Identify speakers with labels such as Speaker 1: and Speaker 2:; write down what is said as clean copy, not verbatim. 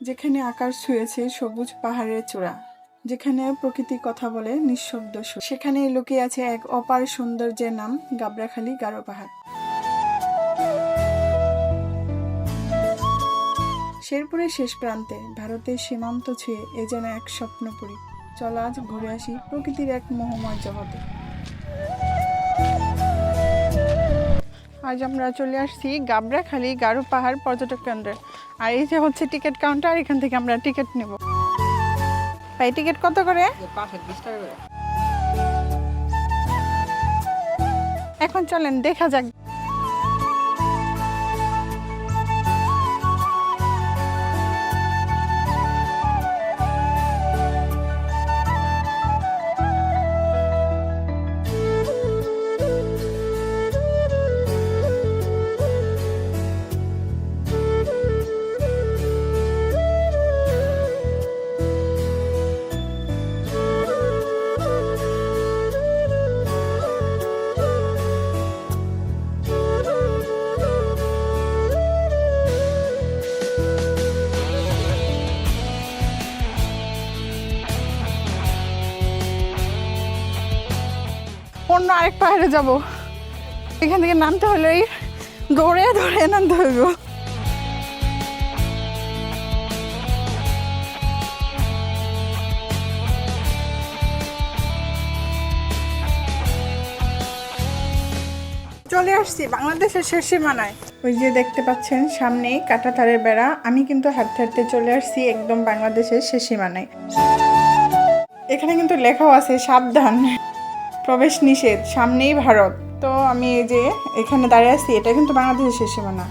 Speaker 1: যেখানে আকাশ ছুঁয়েছে সবুজ পাহাড়ের চূড়া, যেখানে প্রকৃতি কথা বলে নিঃশব্দ সুর, সেখানে লুকিয়ে আছে এক অপার সৌন্দর্যের নাম গাবড়াখালী গারো পাহাড়। শেরপুরের শেষ প্রান্তে ভারতের সীমান্ত ছুঁয়ে এ যেন এক স্বপ্নপুরী। চল আজ ঘুরে আসি প্রকৃতির এক মোহময় জগতে। আজ আমরা চলে আসছি গাবড়াখালী গারো পাহাড় পর্যটক কেন্দ্রে। আর এই যে হচ্ছে টিকিট কাউন্টার, এখান থেকে আমরা টিকিট নেব। ভাই টিকিট কত করে?
Speaker 2: 20 টাকা করে।
Speaker 1: এখন চলেন দেখা যাক। অন্য আরেক পাহাড়ে যাব, এখান থেকে নামতে হলেই দৌড়ে দৌড়ে নামতে হইব। চলে আসছি বাংলাদেশের শেষ সীমানায়। ওই যে দেখতে পাচ্ছেন সামনেই কাঁটাতারের বেড়া, আমি কিন্তু হাঁটতে হাঁটতে চলে আসছি একদম বাংলাদেশের শেষ সীমানায়। এখানে কিন্তু লেখাও আছে সাবধান, প্রবেশ নিষেধ, সামনেই ভারত। তো আমি এই যে এখানে দাঁড়িয়ে আছি, এটা কিন্তু বাংলাদেশের শেষ সীমানা।